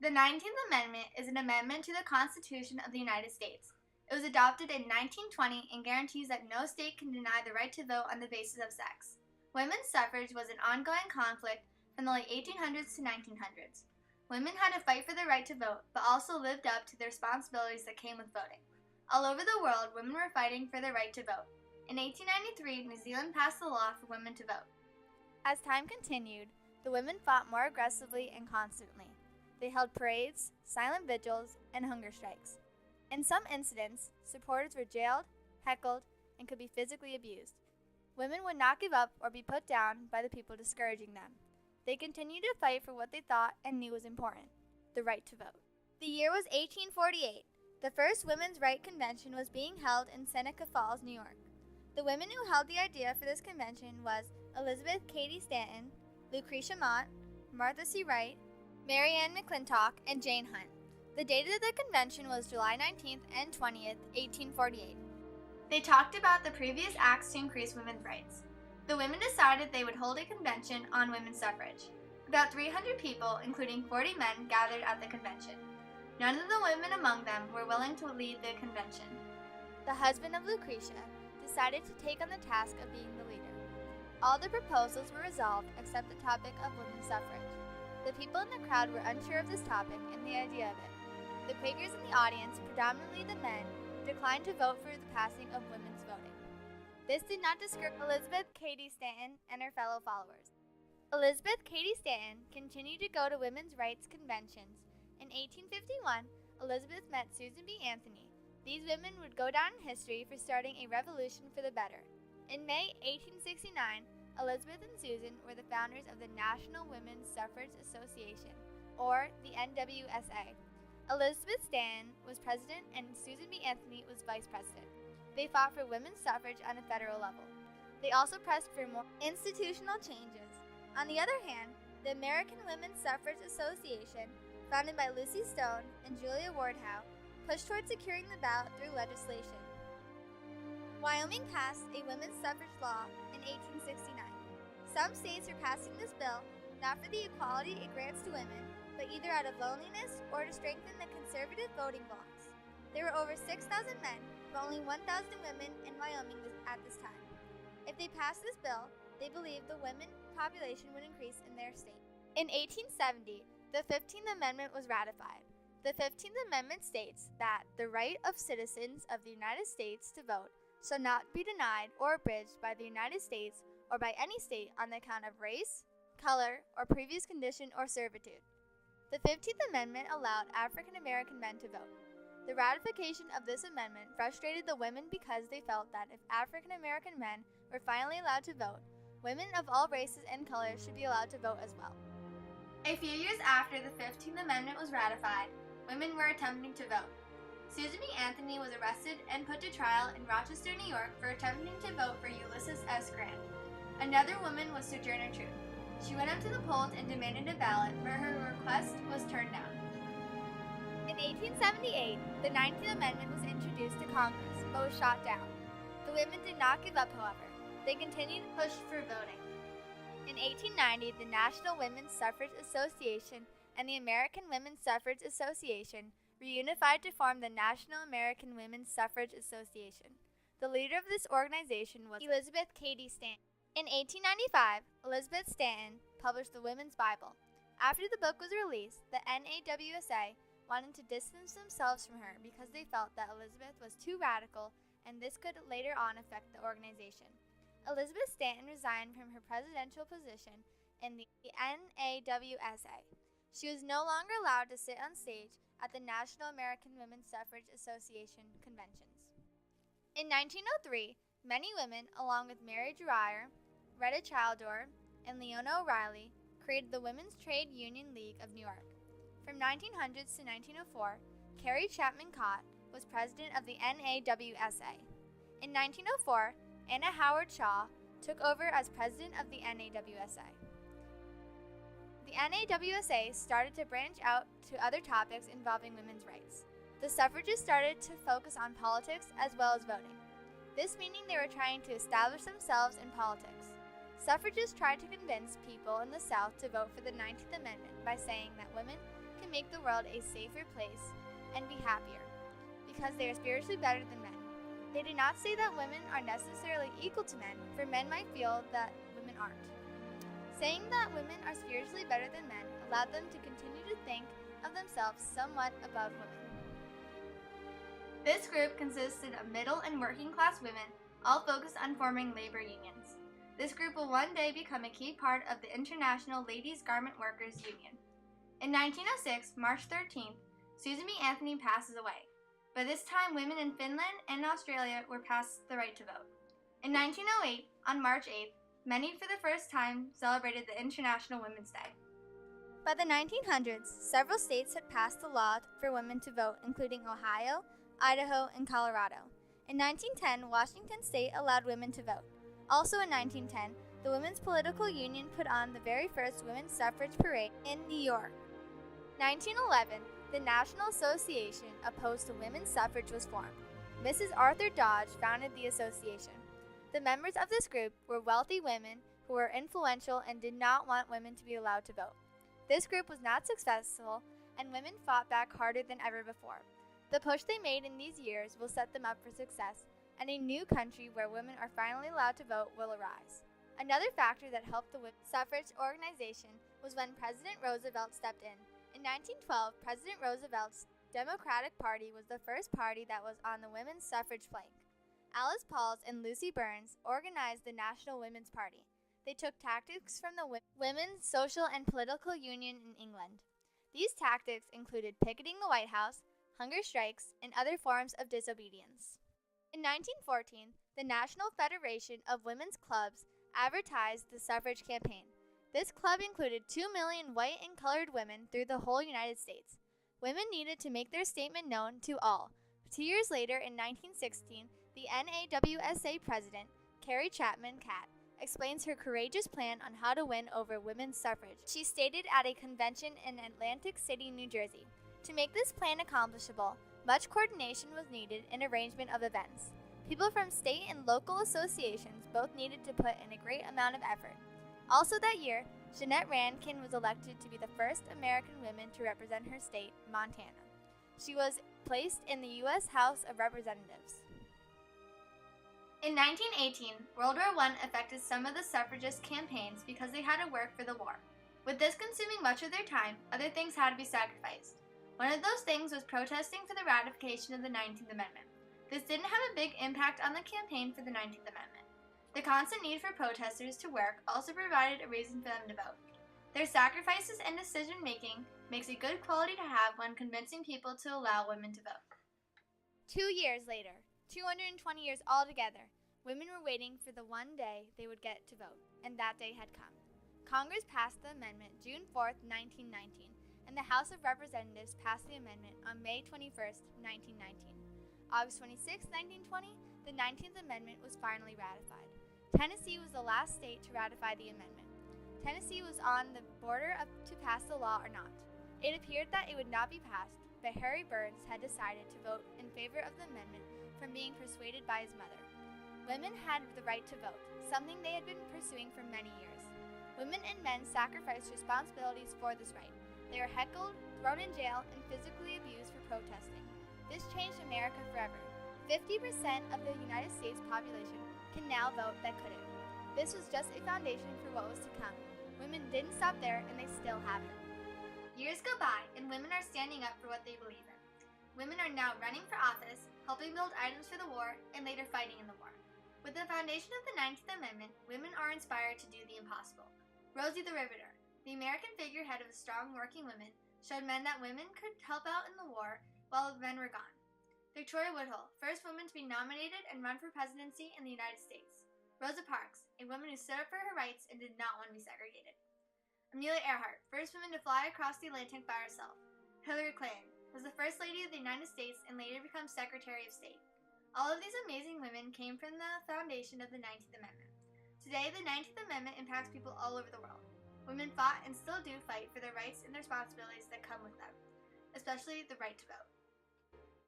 The 19th Amendment is an amendment to the Constitution of the United States. It was adopted in 1920 and guarantees that no state can deny the right to vote on the basis of sex. Women's suffrage was an ongoing conflict from the late 1800s to 1900s. Women had to fight for the right to vote, but also lived up to the responsibilities that came with voting. All over the world, women were fighting for their right to vote. In 1893, New Zealand passed a law for women to vote. As time continued, the women fought more aggressively and constantly. They held parades, silent vigils, and hunger strikes. In some incidents, supporters were jailed, heckled, and could be physically abused. Women would not give up or be put down by the people discouraging them. They continued to fight for what they thought and knew was important, the right to vote. The year was 1848. The first Women's Right Convention was being held in Seneca Falls, New York. The women who held the idea for this convention was Elizabeth Cady Stanton, Lucretia Mott, Martha C. Wright, Mary Ann McClintock, and Jane Hunt. The date of the convention was July 19th and 20th, 1848. They talked about the previous acts to increase women's rights. The women decided they would hold a convention on women's suffrage. About 300 people, including 40 men, gathered at the convention. None of the women among them were willing to lead the convention. The husband of Lucretia decided to take on the task of being the leader. All the proposals were resolved except the topic of women's suffrage. The people in the crowd were unsure of this topic and the idea of it. The Quakers in the audience, predominantly the men, declined to vote for the passing of women's voting. This did not discourage Elizabeth Cady Stanton and her fellow followers. Elizabeth Cady Stanton continued to go to women's rights conventions. In 1851, Elizabeth met Susan B. Anthony. These women would go down in history for starting a revolution for the better. In May 1869, Elizabeth and Susan were the founders of the National Women's Suffrage Association, or the NWSA. Elizabeth Stanton was president and Susan B. Anthony was vice president. They fought for women's suffrage on a federal level. They also pressed for more institutional changes. On the other hand, the American Women's Suffrage Association, founded by Lucy Stone and Julia Wardhoe, pushed toward securing the ballot through legislation. Wyoming passed a women's suffrage law in 1869. Some states are passing this bill not for the equality it grants to women, but either out of loneliness or to strengthen the conservative voting blocs. There were over 6,000 men, but only 1,000 women in Wyoming at this time. If they passed this bill, they believed the women population would increase in their state. In 1870, the 15th Amendment was ratified. The 15th Amendment states that the right of citizens of the United States to vote shall not be denied or abridged by the United States or by any state on the account of race, color, or previous condition or servitude. The 15th Amendment allowed African American men to vote. The ratification of this amendment frustrated the women because they felt that if African American men were finally allowed to vote, women of all races and colors should be allowed to vote as well. A few years after the 15th Amendment was ratified, women were attempting to vote. Susan B. Anthony was arrested and put to trial in Rochester, New York for attempting to vote for Ulysses S. Grant. Another woman was Sojourner Truth. She went up to the polls and demanded a ballot, but her request was turned down. In 1878, the 19th Amendment was introduced to Congress, but was shot down. The women did not give up, however. They continued to push for voting. In 1890, the National Women's Suffrage Association and the American Women's Suffrage Association reunified to form the National American Women's Suffrage Association. The leader of this organization was Elizabeth Cady Stanton. In 1895, Elizabeth Stanton published the Women's Bible. After the book was released, the NAWSA wanted to distance themselves from her because they felt that Elizabeth was too radical and this could later on affect the organization. Elizabeth Stanton resigned from her presidential position in the NAWSA. She was no longer allowed to sit on stage at the National American Women's Suffrage Association conventions. In 1903, many women, along with Mary Dreyer, Retta Childor, and Leona O'Reilly, created the Women's Trade Union League of New York. From 1900s to 1904, Carrie Chapman Cott was president of the NAWSA. In 1904, Anna Howard Shaw took over as president of the NAWSA. The NAWSA started to branch out to other topics involving women's rights. The suffragists started to focus on politics as well as voting. This meaning they were trying to establish themselves in politics. Suffragists tried to convince people in the South to vote for the 19th Amendment by saying that women to make the world a safer place and be happier, because they are spiritually better than men. They did not say that women are necessarily equal to men, for men might feel that women aren't. Saying that women are spiritually better than men allowed them to continue to think of themselves somewhat above women. This group consisted of middle and working class women, all focused on forming labor unions. This group will one day become a key part of the International Ladies Garment Workers Union. In 1906, March 13th, Susan B. Anthony passes away. By this time, women in Finland and Australia were past the right to vote. In 1908, on March 8th, many for the first time celebrated the International Women's Day. By the 1900s, several states had passed a law for women to vote, including Ohio, Idaho, and Colorado. In 1910, Washington state allowed women to vote. Also in 1910, the Women's Political Union put on the very first women's suffrage parade in New York. 1911, the National Association opposed to women's suffrage was formed. Mrs. Arthur Dodge founded the association. The members of this group were wealthy women who were influential and did not want women to be allowed to vote. This group was not successful, and women fought back harder than ever before. The push they made in these years will set them up for success, and a new country where women are finally allowed to vote will arise. Another factor that helped the women's suffrage organization was when President Roosevelt stepped in. In 1912, President Roosevelt's Democratic Party was the first party that was on the women's suffrage flank. Alice Pauls and Lucy Burns organized the National Women's Party. They took tactics from the Women's Social and Political Union in England. These tactics included picketing the White House, hunger strikes, and other forms of disobedience. In 1914, the National Federation of Women's Clubs advertised the suffrage campaign. This club included 2 million white and colored women through the whole United States. Women needed to make their statement known to all. 2 years later, in 1916, the NAWSA president, Carrie Chapman Catt, explains her courageous plan on how to win over women's suffrage. She stated at a convention in Atlantic City, New Jersey, "To make this plan accomplishable, much coordination was needed in arrangement of events. People from state and local associations both needed to put in a great amount of effort." Also that year, Jeannette Rankin was elected to be the first American woman to represent her state, Montana. She was placed in the U.S. House of Representatives. In 1918, World War I affected some of the suffragist campaigns because they had to work for the war. With this consuming much of their time, other things had to be sacrificed. One of those things was protesting for the ratification of the 19th Amendment. This didn't have a big impact on the campaign for the 19th Amendment. The constant need for protesters to work also provided a reason for them to vote. Their sacrifices and decision-making makes a good quality to have when convincing people to allow women to vote. 2 years later, 220 years altogether, women were waiting for the one day they would get to vote, and that day had come. Congress passed the amendment June 4, 1919, and the House of Representatives passed the amendment on May 21, 1919. August 26, 1920, the 19th Amendment was finally ratified. Tennessee was the last state to ratify the amendment. Tennessee was on the border to pass the law or not. It appeared that it would not be passed, but Harry Burns had decided to vote in favor of the amendment from being persuaded by his mother. Women had the right to vote, something they had been pursuing for many years. Women and men sacrificed responsibilities for this right. They were heckled, thrown in jail, and physically abused for protesting. This changed America forever. 50% of the United States population can now vote that couldn't. This was just a foundation for what was to come. Women didn't stop there, and they still haven't. Years go by, and women are standing up for what they believe in. Women are now running for office, helping build items for the war, and later fighting in the war. With the foundation of the 19th Amendment, women are inspired to do the impossible. Rosie the Riveter, the American figurehead of strong working women, showed men that women could help out in the war while men were gone. Victoria Woodhull, first woman to be nominated and run for presidency in the United States. Rosa Parks, a woman who stood up for her rights and did not want to be segregated. Amelia Earhart, first woman to fly across the Atlantic by herself. Hillary Clinton was the First Lady of the United States and later became Secretary of State. All of these amazing women came from the foundation of the 19th Amendment. Today, the 19th Amendment impacts people all over the world. Women fought and still do fight for their rights and the responsibilities that come with them, especially the right to vote.